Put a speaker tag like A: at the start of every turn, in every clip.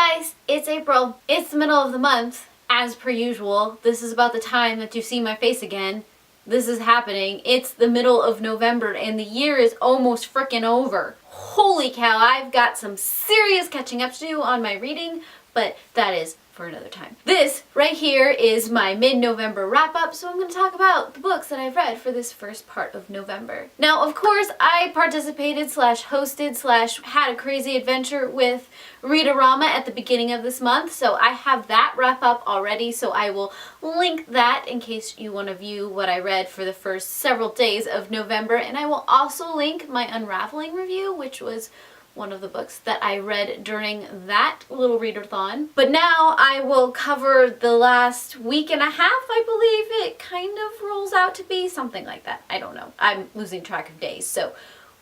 A: guys, it's April. It's the middle of the month, as per usual. This is about the time that you see my face again. This is happening. It's the middle of November and the year is almost frickin' over. Holy cow, I've got some serious catching up to do on my reading, but that is for another time. This right here is my mid-November wrap-up, so I'm going to talk about the books that I've read for this first part of November. Now, of course, I participated slash hosted slash had a crazy adventure with Read-O-Rama at the beginning of this month, so I have that wrap-up already, so I will link that in case you want to view what I read for the first several days of November, and I will also link my Unraveling review, which was one of the books that I read during that little Read-A-Thon. But now I will cover the last week and a half, I believe it kind of rolls out to be. Something like that. I don't know. I'm losing track of days, so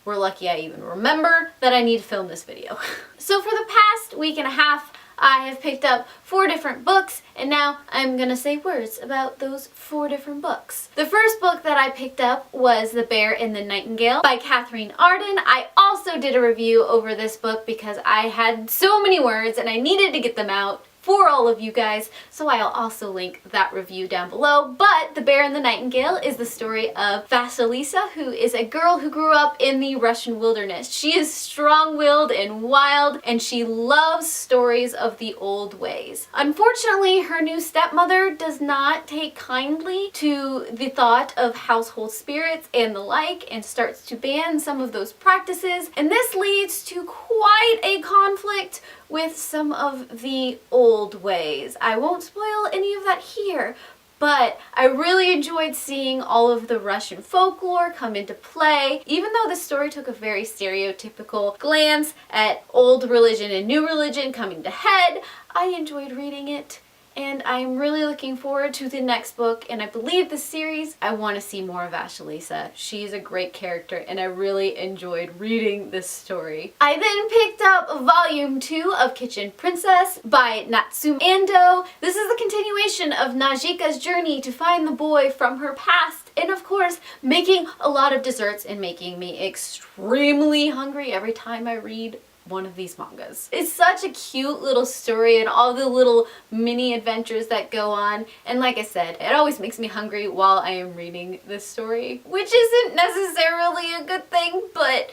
A: we're lucky I even remember that I need to film this video. So for the past week and a half, I have picked up 4 different books, and now I'm gonna say words about those 4 different books. The first book that I picked up was The Bear and the Nightingale by Katherine Arden. I also did a review over this book because I had so many words and I needed to get them out for all of you guys, so I'll also link that review down below. But The Bear and the Nightingale is the story of Vasilisa, who is a girl who grew up in the Russian wilderness. She is strong-willed and wild, and she loves stories of the old ways. Unfortunately, her new stepmother does not take kindly to the thought of household spirits and the like, and starts to ban some of those practices, and this leads to quite a conflict with some of the old ways. I won't spoil any of that here, but I really enjoyed seeing all of the Russian folklore come into play. Even though the story took a very stereotypical glance at old religion and new religion coming to head, I enjoyed reading it. And I'm really looking forward to the next book, and I believe the series. I want to see more of Vasilisa. She's a great character, and I really enjoyed reading this story. I then picked up Volume 2 of Kitchen Princess by Natsume Ando. This is the continuation of Najika's journey to find the boy from her past, and of course, making a lot of desserts and making me extremely hungry every time I read one of these mangas. It's such a cute little story and all the little mini adventures that go on, and like I said, it always makes me hungry while I am reading this story, which isn't necessarily a good thing, but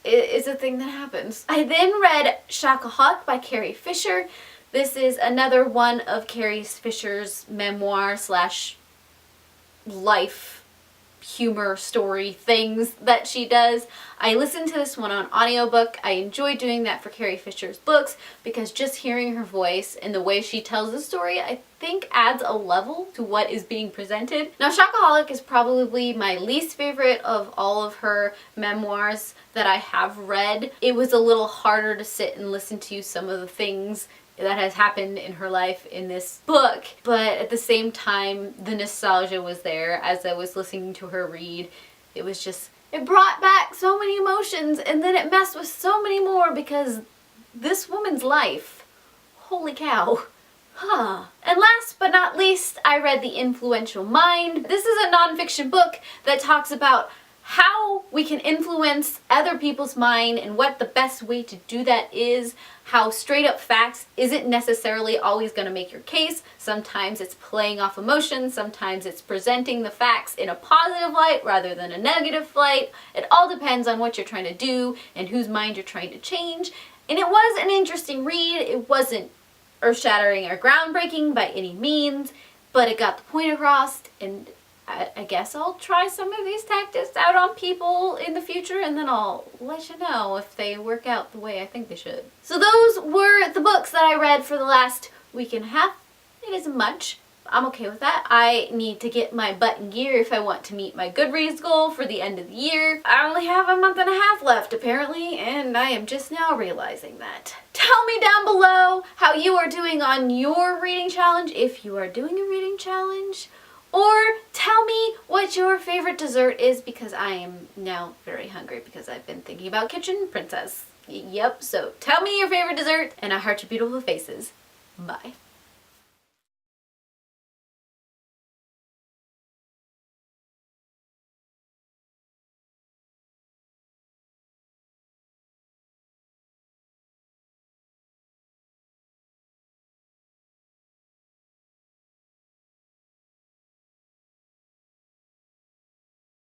A: it is a thing that happens. I then read Chocolat by Carrie Fisher. This is another one of Carrie Fisher's memoir slash life humor story things that she does. I listened to this one on audiobook. I enjoy doing that for Carrie Fisher's books because just hearing her voice and the way she tells the story, I think adds a level to what is being presented. Now, Chocolat is probably my least favorite of all of her memoirs that I have read. It was a little harder to sit and listen to some of the things that has happened in her life in this book, but at the same time the nostalgia was there as I was listening to her read. It was just, it brought back so many emotions, and then it messed with so many more because this woman's life, holy cow. And last but not least, I read The Influential Mind. This is a nonfiction book that talks about how we can influence other people's mind and what the best way to do that is, how straight up facts isn't necessarily always going to make your case. Sometimes it's playing off emotions, sometimes it's presenting the facts in a positive light rather than a negative light. It all depends on what you're trying to do and whose mind you're trying to change. And it was an interesting read. It wasn't earth-shattering or groundbreaking by any means, but it got the point across, and I guess I'll try some of these tactics out on people in the future, and then I'll let you know if they work out the way I think they should. So those were the books that I read for the last week and a half. It isn't much. I'm okay with that. I need to get my butt in gear if I want to meet my Goodreads goal for the end of the year. I only have a month and a half left apparently, and I am just now realizing that. Tell me down below how you are doing on your reading challenge, if you are doing a reading challenge. Or tell me what your favorite dessert is, because I am now very hungry because I've been thinking about Kitchen Princess. Yep, so tell me your favorite dessert, and I heart your beautiful faces. Bye.